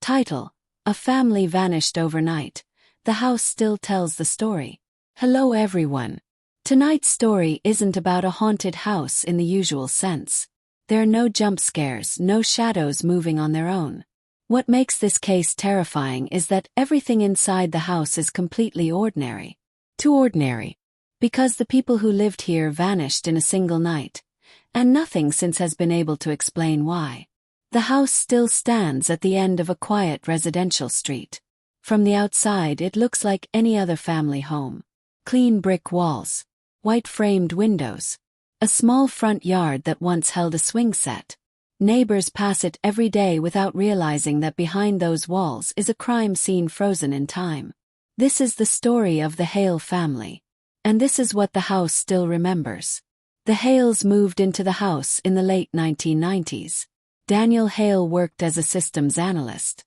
Title: A family vanished overnight. The house still tells the story. Hello everyone. Tonight's story isn't about a haunted house in the usual sense. There are no jump scares, no shadows moving on their own. What makes this case terrifying is that everything inside the house is completely ordinary. Too ordinary. Because the people who lived here vanished in a single night. And nothing since has been able to explain why. The house still stands at the end of a quiet residential street. From the outside it looks like any other family home. Clean brick walls. White framed windows. A small front yard that once held a swing set. Neighbors pass it every day without realizing that behind those walls is a crime scene frozen in time. This is the story of the Hale family. And this is what the house still remembers. The Hales moved into the house in the late 1990s. Daniel Hale worked as a systems analyst.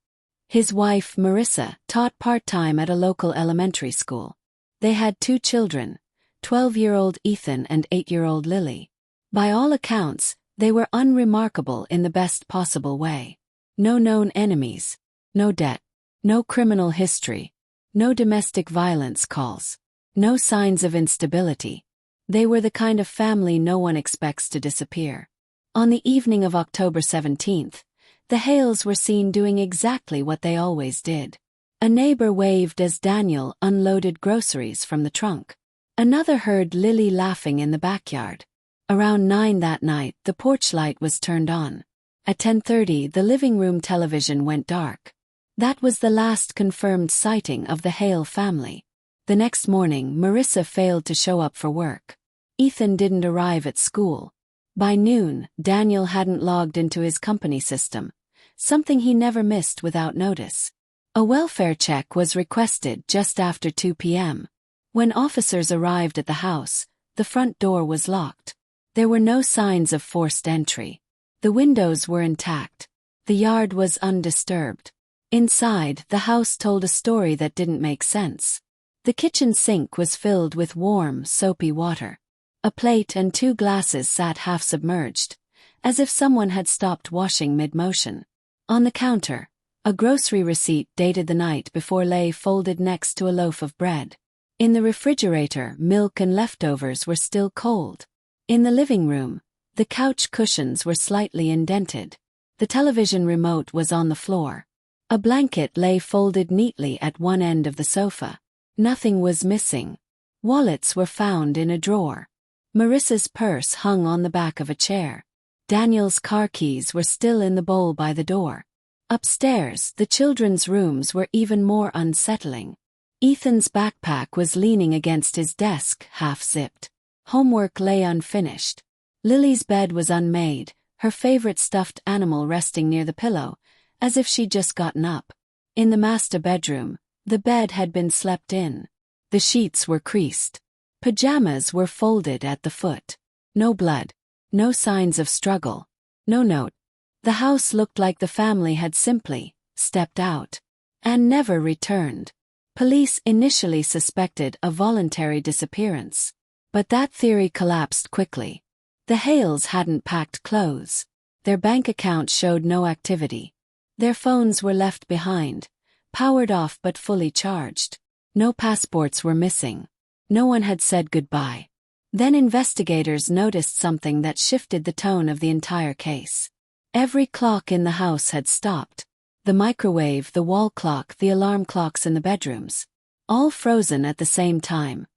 His wife, Marissa, taught part-time at a local elementary school. They had 2 children, 12-year-old Ethan and 8-year-old Lily. By all accounts, they were unremarkable in the best possible way. No known enemies, no debt, no criminal history, no domestic violence calls, no signs of instability. They were the kind of family no one expects to disappear. On the evening of October 17th, the Hales were seen doing exactly what they always did. A neighbor waved as Daniel unloaded groceries from the trunk. Another heard Lily laughing in the backyard. Around 9 that night, the porch light was turned on. At 10:30, the living room television went dark. That was the last confirmed sighting of the Hale family. The next morning, Marissa failed to show up for work. Ethan didn't arrive at school. By noon, Daniel hadn't logged into his company system, something he never missed without notice. A welfare check was requested just after 2 p.m. When officers arrived at the house, the front door was locked. There were no signs of forced entry. The windows were intact. The yard was undisturbed. Inside, the house told a story that didn't make sense. The kitchen sink was filled with warm, soapy water. A plate and 2 glasses sat half submerged, as if someone had stopped washing mid-motion. On the counter, a grocery receipt dated the night before lay folded next to a loaf of bread. In the refrigerator, milk and leftovers were still cold. In the living room, the couch cushions were slightly indented. The television remote was on the floor. A blanket lay folded neatly at one end of the sofa. Nothing was missing. Wallets were found in a drawer. Marissa's purse hung on the back of a chair. Daniel's car keys were still in the bowl by the door. Upstairs, the children's rooms were even more unsettling. Ethan's backpack was leaning against his desk, half-zipped. Homework lay unfinished. Lily's bed was unmade, her favorite stuffed animal resting near the pillow, as if she'd just gotten up. In the master bedroom, the bed had been slept in. The sheets were creased. Pajamas were folded at the foot. No blood. No signs of struggle. No note. The house looked like the family had simply stepped out and never returned. Police initially suspected a voluntary disappearance. But that theory collapsed quickly. The Hales hadn't packed clothes. Their bank account showed no activity. Their phones were left behind, powered off but fully charged. No passports were missing. No one had said goodbye. Then investigators noticed something that shifted the tone of the entire case. Every clock in the house had stopped. The microwave, the wall clock, the alarm clocks in the bedrooms. All frozen at the same time.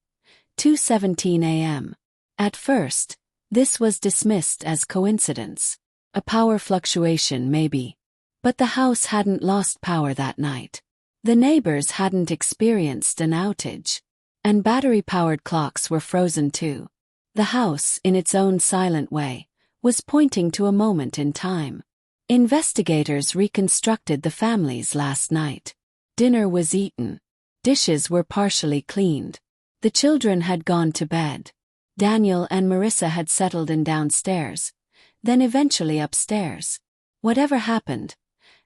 2:17 a.m. At first, this was dismissed as coincidence. A power fluctuation maybe. But the house hadn't lost power that night. The neighbors hadn't experienced an outage. And battery-powered clocks were frozen too. The house, in its own silent way, was pointing to a moment in time. Investigators reconstructed the family's last night. Dinner was eaten. Dishes were partially cleaned. The children had gone to bed. Daniel and Marissa had settled in downstairs, then eventually upstairs. Whatever happened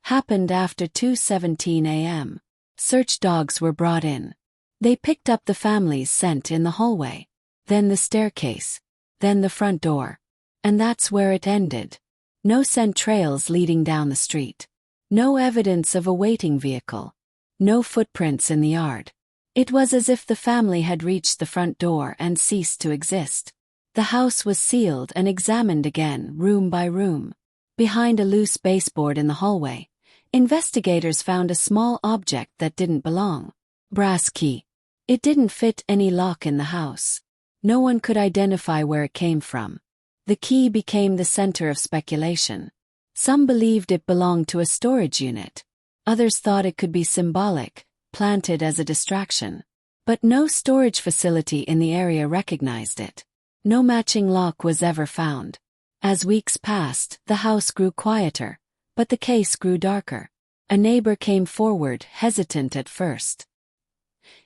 after 2:17 a.m. Search dogs were brought in. They picked up the family's scent in the hallway, then the staircase, then the front door. And that's where it ended. No scent trails leading down the street. No evidence of a waiting vehicle. No footprints in the yard. It was as if the family had reached the front door and ceased to exist. The house was sealed and examined again, room by room. Behind a loose baseboard in the hallway, investigators found a small object that didn't belong. Brass key. It didn't fit any lock in the house. No one could identify where it came from. The key became the center of speculation. Some believed it belonged to a storage unit. Others thought it could be symbolic, planted as a distraction. But no storage facility in the area recognized it. No matching lock was ever found. As weeks passed, the house grew quieter, but the case grew darker. A neighbor came forward, hesitant at first.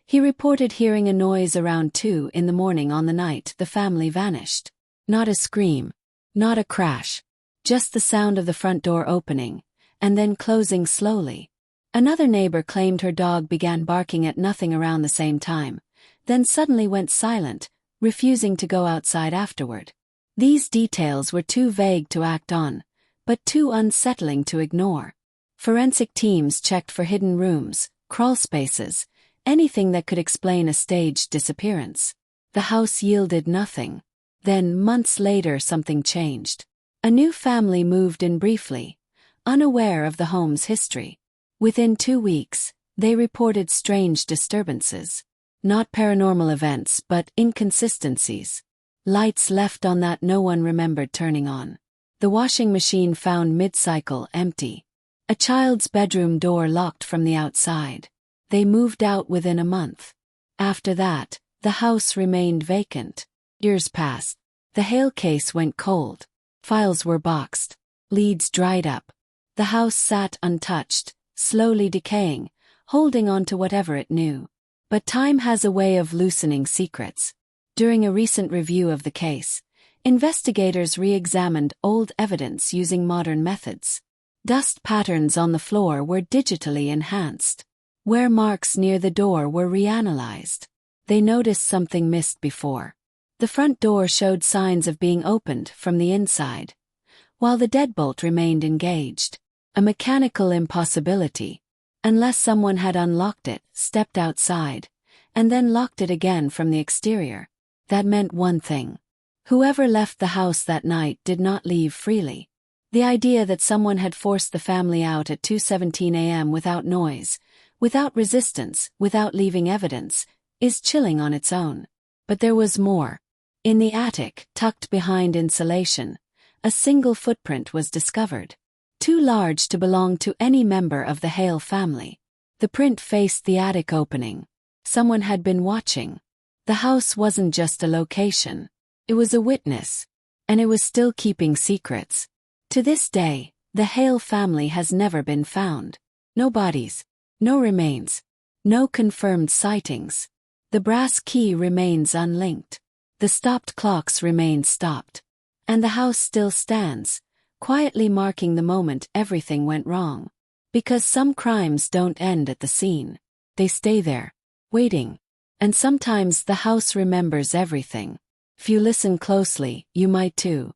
He reported hearing a noise around 2 in the morning on the night the family vanished. Not a scream, not a crash, just the sound of the front door opening, and then closing slowly. Another neighbor claimed her dog began barking at nothing around the same time, then suddenly went silent, refusing to go outside afterward. These details were too vague to act on, but too unsettling to ignore. Forensic teams checked for hidden rooms, crawl spaces, anything that could explain a staged disappearance. The house yielded nothing. Then, months later, something changed. A new family moved in briefly, unaware of the home's history. Within 2 weeks, they reported strange disturbances. Not paranormal events, but inconsistencies. Lights left on that no one remembered turning on. The washing machine found mid-cycle empty. A child's bedroom door locked from the outside. They moved out within a month. After that, the house remained vacant. Years passed. The Hale case went cold. Files were boxed. Leads dried up. The house sat untouched, slowly decaying, holding on to whatever it knew. But time has a way of loosening secrets. During a recent review of the case, investigators re-examined old evidence using modern methods. Dust patterns on the floor were digitally enhanced. Wear marks near the door were reanalyzed. They noticed something missed before. The front door showed signs of being opened from the inside, while the deadbolt remained engaged. A mechanical impossibility, unless someone had unlocked it, stepped outside, and then locked it again from the exterior. That meant one thing. Whoever left the house that night did not leave freely. The idea that someone had forced the family out at 2:17 a.m. without noise, without resistance, without leaving evidence, is chilling on its own. But there was more. In the attic, tucked behind insulation, a single footprint was discovered. Too large to belong to any member of the Hale family. The print faced the attic opening. Someone had been watching. The house wasn't just a location. It was a witness. And it was still keeping secrets. To this day, the Hale family has never been found. No bodies. No remains. No confirmed sightings. The brass key remains unlinked. The stopped clocks remain stopped. And the house still stands, quietly marking the moment everything went wrong. Because some crimes don't end at the scene. They stay there, waiting. And sometimes the house remembers everything. If you listen closely, you might too.